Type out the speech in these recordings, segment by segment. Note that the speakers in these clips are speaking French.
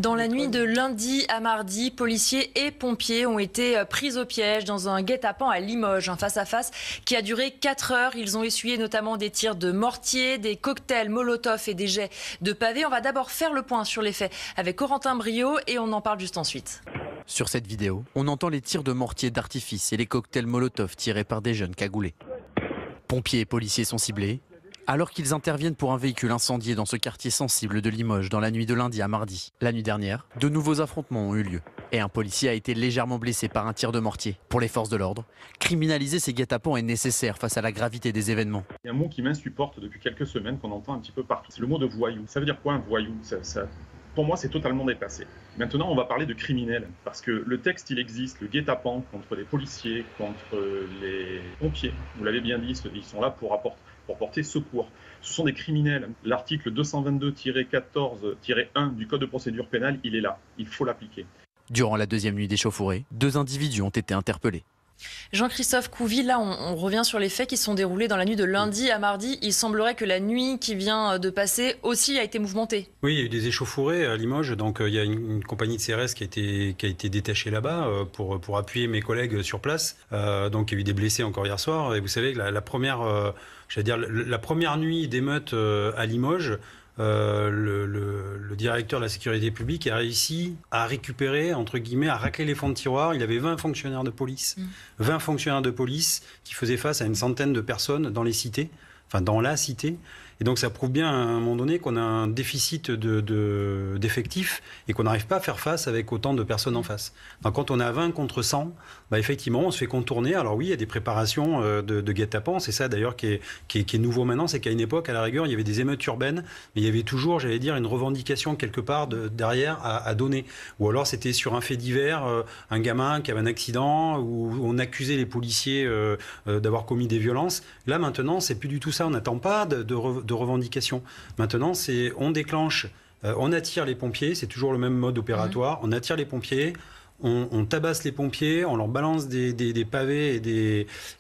Dans la nuit de lundi à mardi, policiers et pompiers ont été pris au piège dans un guet-apens à Limoges, un face-à-face qui a duré 4 heures. Ils ont essuyé notamment des tirs de mortier, des cocktails Molotov et des jets de pavés. On va d'abord faire le point sur les faits avec Corentin Brio et on en parle juste ensuite. Sur cette vidéo, on entend les tirs de mortier d'artifice et les cocktails Molotov tirés par des jeunes cagoulés. Pompiers et policiers sont ciblés alors qu'ils interviennent pour un véhicule incendié dans ce quartier sensible de Limoges dans la nuit de lundi à mardi. La nuit dernière, de nouveaux affrontements ont eu lieu et un policier a été légèrement blessé par un tir de mortier. Pour les forces de l'ordre, criminaliser ces guet-apens est nécessaire face à la gravité des événements. Il y a un mot qui m'insupporte depuis quelques semaines, qu'on entend un petit peu partout. C'est le mot de voyou. Ça veut dire quoi un voyou? Pour moi, c'est totalement dépassé. Maintenant, on va parler de criminels, parce que le texte, il existe, le guet-apens contre les policiers, contre les pompiers. Vous l'avez bien dit, ils sont là pour porter secours. Ce sont des criminels. L'article 222-14-1 du Code de procédure pénale, il est là. Il faut l'appliquer. Durant la deuxième nuit d'échauffourée, 2 individus ont été interpellés. Jean-Christophe Couvi, là on revient sur les faits qui se sont déroulés dans la nuit de lundi à mardi. Il semblerait que la nuit qui vient de passer aussi a été mouvementée. Oui, il y a eu des échauffourées à Limoges, donc il y a une compagnie de CRS qui a été détachée là-bas pour appuyer mes collègues sur place. Donc il y a eu des blessés encore hier soir. Et vous savez que la première nuit d'émeute à Limoges, le directeur de la sécurité publique a réussi à récupérer, entre guillemets, à racler les fonds de tiroir. Il avait 20 fonctionnaires de police. 20 fonctionnaires de police qui faisaient face à une centaine de personnes dans les cités, enfin dans la cité. Et donc ça prouve bien à un moment donné qu'on a un déficit d'effectifs et qu'on n'arrive pas à faire face avec autant de personnes en face. Donc quand on est à 20 contre 100, effectivement on se fait contourner. Alors oui, il y a des préparations de guet-apens, c'est ça d'ailleurs qui est nouveau maintenant, c'est qu'à une époque, à la rigueur, il y avait des émeutes urbaines, mais il y avait toujours, j'allais dire, une revendication quelque part derrière à donner. Ou alors c'était sur un fait divers, un gamin qui avait un accident, où on accusait les policiers d'avoir commis des violences. Là maintenant, c'est plus du tout ça, on n'attend pas de revendications. Maintenant, on déclenche, on attire les pompiers, c'est toujours le même mode opératoire, on attire les pompiers, on tabasse les pompiers, on leur balance des pavés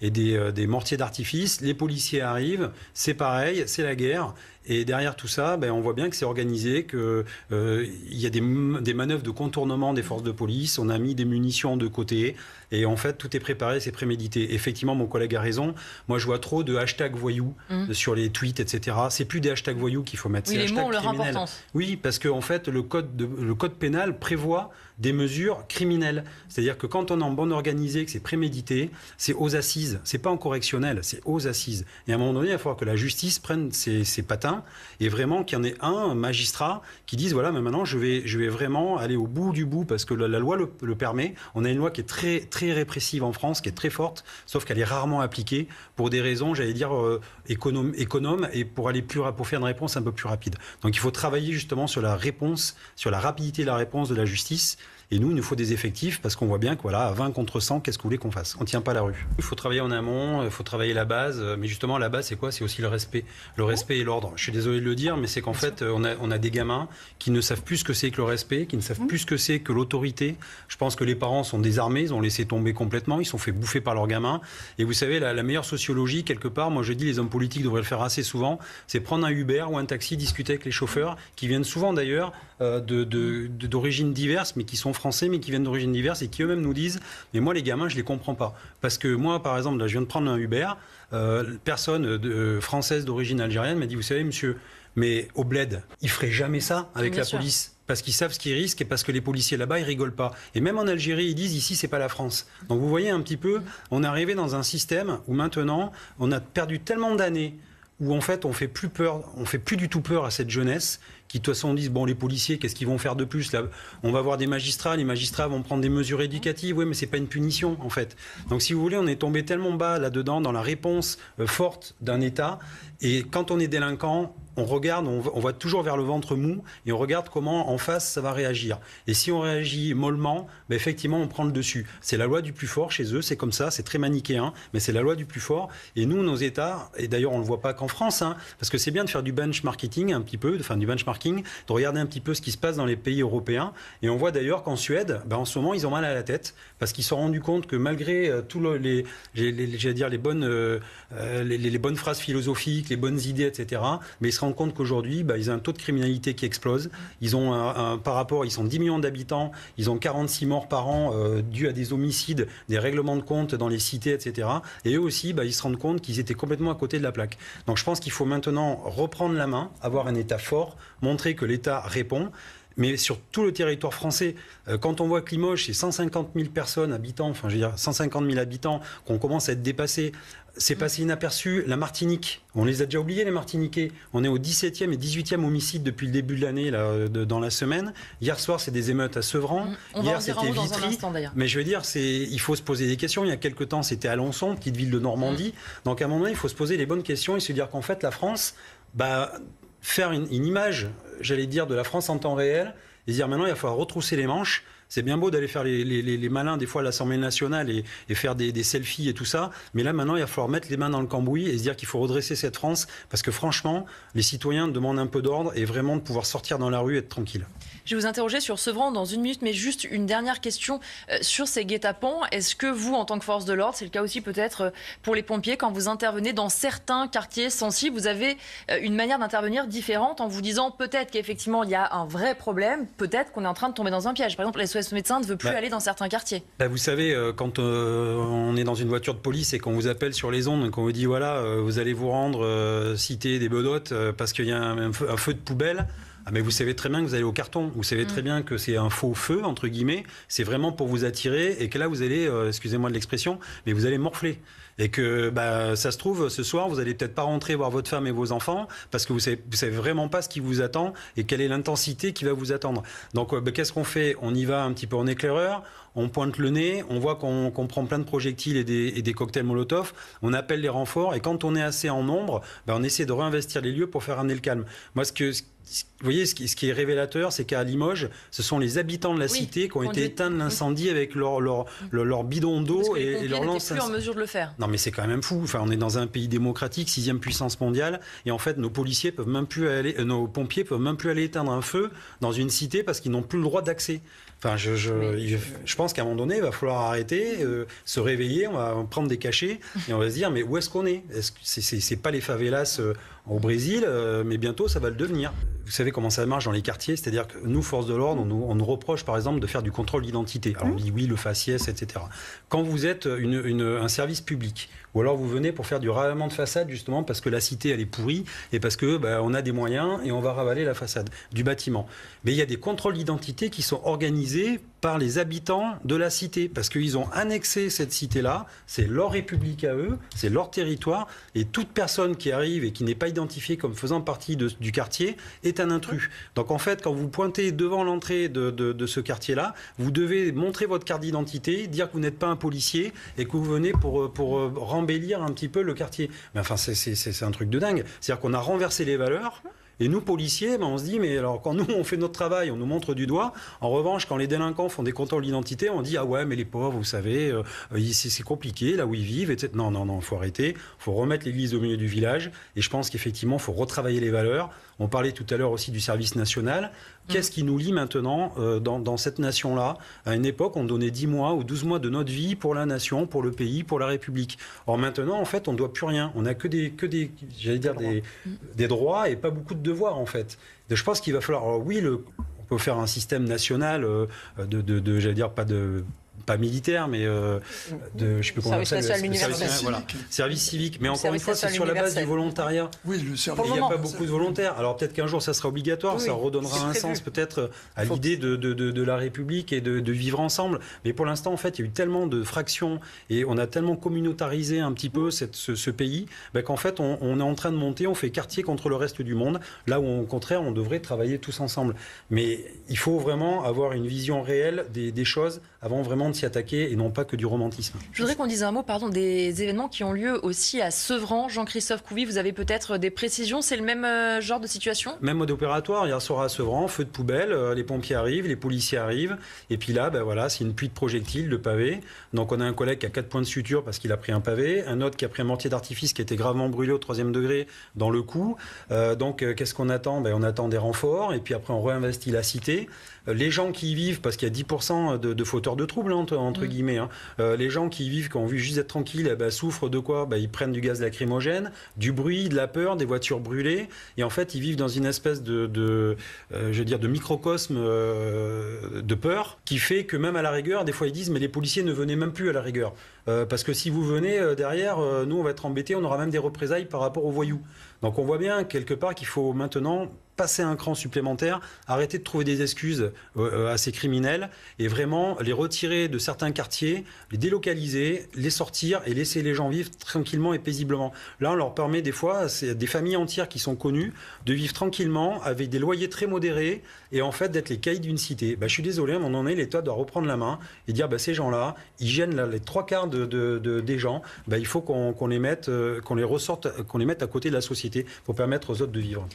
et des mortiers d'artifice, les policiers arrivent, c'est pareil, c'est la guerre. Et derrière tout ça, on voit bien que c'est organisé, qu'il y a des manœuvres de contournement des forces de police, on a mis des munitions de côté, et en fait, tout est préparé, c'est prémédité. Effectivement, mon collègue a raison, moi je vois trop de hashtags voyous sur les tweets, etc. C'est plus des hashtags voyous qu'il faut mettre, oui, c'est les mots ont leur importance. Oui, parce qu'en fait, le code pénal prévoit des mesures criminelles. C'est-à-dire que quand on est en bande organisée, que c'est prémédité, c'est aux assises, c'est pas en correctionnel, c'est aux assises. Et à un moment donné, il va falloir que la justice prenne ses patins et vraiment qu'il y en ait un magistrat qui dise voilà, mais maintenant je vais vraiment aller au bout du bout parce que la loi le permet. On a une loi qui est très, très répressive en France, qui est très forte, sauf qu'elle est rarement appliquée pour des raisons, j'allais dire, économes et pour faire une réponse un peu plus rapide. Donc il faut travailler justement sur la réponse, sur la rapidité de la réponse de la justice. Et nous, il nous faut des effectifs parce qu'on voit bien que voilà, à 20 contre 100, qu'est-ce que vous voulez qu'on fasse? On ne tient pas la rue. Il faut travailler en amont, il faut travailler la base. Mais justement, la base, c'est quoi? C'est aussi le respect. Le respect et l'ordre. Je suis désolé de le dire, mais c'est qu'en fait, on a des gamins qui ne savent plus ce que c'est que le respect, qui ne savent plus ce que c'est que l'autorité. Je pense que les parents sont désarmés, ils ont laissé tomber complètement, ils sont fait bouffer par leurs gamins. Et vous savez, la meilleure sociologie, quelque part, moi je dis, les hommes politiques devraient le faire assez souvent, c'est prendre un Uber ou un taxi, discuter avec les chauffeurs, qui viennent souvent d'ailleurs d'origines diverses, mais qui sont français, mais qui viennent d'origines diverses et qui eux-mêmes nous disent mais moi les gamins je les comprends pas parce que moi par exemple là je viens de prendre un Uber, personne française d'origine algérienne m'a dit vous savez monsieur, mais au bled ils feraient jamais ça avec la police parce qu'ils savent ce qu'ils risquent et parce que les policiers là-bas ils rigolent pas, et même en Algérie ils disent ici c'est pas la France. Donc vous voyez un petit peu, on est arrivé dans un système où maintenant on a perdu tellement d'années où en fait on fait plus du tout peur à cette jeunesse qui de toute façon disent bon les policiers qu'est-ce qu'ils vont faire de plus là, on va voir des magistrats, les magistrats vont prendre des mesures éducatives, oui mais c'est pas une punition en fait. Donc si vous voulez on est tombé tellement bas là-dedans dans la réponse forte d'un État, et quand on est délinquant on regarde, on va toujours vers le ventre mou et on regarde comment en face ça va réagir. Et si on réagit mollement, effectivement on prend le dessus. C'est la loi du plus fort chez eux, c'est comme ça, c'est très manichéen, mais c'est la loi du plus fort. Et nous, nos États, et d'ailleurs on ne le voit pas qu'en France, parce que c'est bien de faire du benchmarking un petit peu, enfin du benchmarking benchmarking, de regarder un petit peu ce qui se passe dans les pays européens. Et on voit d'ailleurs qu'en Suède, en ce moment, ils ont mal à la tête parce qu'ils se sont rendus compte que malgré les bonnes phrases philosophiques, les bonnes idées, etc., mais ils se rendent compte qu'aujourd'hui, ils ont un taux de criminalité qui explose. Ils ont ils sont 10 millions d'habitants, ils ont 46 morts par an dus à des homicides, des règlements de compte dans les cités, etc. Et eux aussi, ils se rendent compte qu'ils étaient complètement à côté de la plaque. Donc je pense qu'il faut maintenant reprendre la main, avoir un État fort, montrer que l'État répond. Mais sur tout le territoire français, quand on voit que Limoges, c'est 150 000 personnes, habitants, 150 000 habitants, qu'on commence à être dépassés, c'est passé inaperçu. La Martinique, on les a déjà oubliés, les Martiniquais. On est au 17e et 18e homicide depuis le début de l'année, dans la semaine. Hier soir, c'est des émeutes à Sevran. Hier, c'était Vitry. Mais je veux dire, il faut se poser des questions. Il y a quelques temps, c'était Alençon, petite ville de Normandie. Donc à un moment donné, il faut se poser les bonnes questions et se dire qu'en fait, la France, faire une image, j'allais dire, de la France en temps réel et dire maintenant, il va falloir retrousser les manches. C'est bien beau d'aller faire les malins des fois à l'Assemblée nationale et faire des selfies et tout ça, mais là maintenant il va falloir mettre les mains dans le cambouis et se dire qu'il faut redresser cette France parce que franchement les citoyens demandent un peu d'ordre et vraiment de pouvoir sortir dans la rue et être tranquille. Je vais vous interroger sur Sevran dans une minute, mais juste une dernière question sur ces guet-apens. Est-ce que vous, en tant que force de l'ordre, c'est le cas aussi peut-être pour les pompiers, quand vous intervenez dans certains quartiers sensibles, vous avez une manière d'intervenir différente en vous disant peut-être qu'effectivement il y a un vrai problème, peut-être qu'on est en train de tomber dans un piège. Par exemple, les SOS médecins ne veut plus aller dans certains quartiers. Vous savez, quand on est dans une voiture de police et qu'on vous appelle sur les ondes et qu'on vous dit voilà, vous allez vous rendre cité des Bedottes parce qu'il y a un feu de poubelle. Mais vous savez très bien que vous allez au carton. Vous savez très bien que c'est un faux feu, entre guillemets. C'est vraiment pour vous attirer et que là, vous allez, excusez-moi de l'expression, mais vous allez morfler. Et que ça se trouve, ce soir, vous allez peut-être pas rentrer voir votre femme et vos enfants parce que vous savez vraiment pas ce qui vous attend et quelle est l'intensité qui va vous attendre. Donc, qu'est-ce qu'on fait? On y va un petit peu en éclaireur. On pointe le nez, on voit qu'on prend plein de projectiles et des cocktails Molotov, on appelle les renforts et quand on est assez en nombre, on essaie de réinvestir les lieux pour faire ramener le calme. Moi, vous voyez, ce qui est révélateur, c'est qu'à Limoges, ce sont les habitants de la cité qui ont été éteints de l'incendie avec leur bidon d'eau et leur lance. Plus en mesure de le faire. Non, mais c'est quand même fou. Enfin, on est dans un pays démocratique, 6e puissance mondiale, et en fait, nos pompiers peuvent même plus aller éteindre un feu dans une cité parce qu'ils n'ont plus le droit d'accès. Enfin, je pense qu'à un moment donné, il va falloir arrêter, se réveiller, on va prendre des cachets et on va se dire mais où est-ce qu'on est? Est-ce que c'est pas les favelas au Brésil, mais bientôt ça va le devenir. Vous savez comment ça marche dans les quartiers, c'est-à-dire que nous, forces de l'ordre, on nous reproche par exemple de faire du contrôle d'identité. Alors on dit oui, le faciès, etc. Quand vous êtes un service public, ou alors vous venez pour faire du ravalement de façade justement parce que la cité elle est pourrie et parce que on a des moyens et on va ravaler la façade du bâtiment. Mais il y a des contrôles d'identité qui sont organisés par les habitants de la cité parce qu'ils ont annexé cette cité-là, c'est leur république à eux, c'est leur territoire et toute personne qui arrive et qui n'est pas identifiée comme faisant partie du quartier est un intrus. Donc en fait, quand vous pointez devant l'entrée de ce quartier-là, vous devez montrer votre carte d'identité, dire que vous n'êtes pas un policier et que vous venez pour rembellir un petit peu le quartier. Mais enfin, c'est un truc de dingue. C'est-à-dire qu'on a renversé les valeurs. Et nous, policiers, on se dit, mais alors quand nous, on fait notre travail, on nous montre du doigt. En revanche, quand les délinquants font des contrôles d'identité, on dit, ah ouais, mais les pauvres, vous savez, c'est compliqué, là où ils vivent, etc. Non, il faut arrêter. Il faut remettre l'église au milieu du village. Et je pense qu'effectivement, il faut retravailler les valeurs. On parlait tout à l'heure aussi du service national. Qu'est-ce qui nous lie maintenant dans cette nation-là? À une époque, on donnait 10 mois ou 12 mois de notre vie pour la nation, pour le pays, pour la République. Or maintenant, en fait, on ne doit plus rien. On n'a que des droits et pas beaucoup de devoirs, en fait. Donc, je pense qu'il va falloir... Alors, oui, on peut faire un système national j'allais dire, pas militaire, mais je sais plus comment on appelle service civique. Mais encore une fois, c'est sur la base du volontariat. Oui, le service. Il n'y a pas beaucoup de volontaires. Alors peut-être qu'un jour, ça sera obligatoire, ça redonnera un sens peut-être à l'idée de la République et de vivre ensemble. Mais pour l'instant, en fait, il y a eu tellement de fractions et on a tellement communautarisé un petit peu ce pays qu'en fait, on est en train de monter, on fait quartier contre le reste du monde, là où au contraire, on devrait travailler tous ensemble. Mais il faut vraiment avoir une vision réelle des choses avant vraiment de s'y attaquer et non pas que du romantisme. Je voudrais qu'on dise un mot des événements qui ont lieu aussi à Sevran. Jean-Christophe Couvi, vous avez peut-être des précisions, c'est le même genre de situation? Même mode opératoire, hier soir à Sevran, feu de poubelle, les pompiers arrivent, les policiers arrivent, et puis là, voilà, c'est une pluie de projectiles, de pavés. Donc on a un collègue qui a 4 points de suture parce qu'il a pris un pavé, un autre qui a pris un mortier d'artifice qui était gravement brûlé au 3e degré dans le cou. Donc qu'est-ce qu'on attend? On attend des renforts, et puis après on réinvestit la cité. Les gens qui y vivent, parce qu'il y a 10% de fauteurs de troubles, entre guillemets, les gens qui y vivent, qui ont envie juste d'être tranquilles, souffrent de quoi? Ils prennent du gaz lacrymogène, du bruit, de la peur, des voitures brûlées, et en fait ils vivent dans une espèce de microcosme de peur, qui fait que même à la rigueur, des fois ils disent mais les policiers ne venaient même plus à la rigueur, parce que si vous venez derrière, nous on va être embêtés, on aura même des représailles par rapport aux voyous. Donc on voit bien quelque part qu'il faut maintenant passer un cran supplémentaire, arrêter de trouver des excuses à ces criminels et vraiment les retirer de certains quartiers, les délocaliser, les sortir et laisser les gens vivre tranquillement et paisiblement. Là, on leur permet des fois, c'est des familles entières qui sont connues, de vivre tranquillement avec des loyers très modérés et en fait d'être les caïds d'une cité. Je suis désolé, à un moment donné, l'État doit reprendre la main et dire ces gens-là, ils gênent les 3/4 des gens, il faut qu'on les mette, qu'on les ressorte, qu'on les mette à côté de la société pour permettre aux autres de vivre.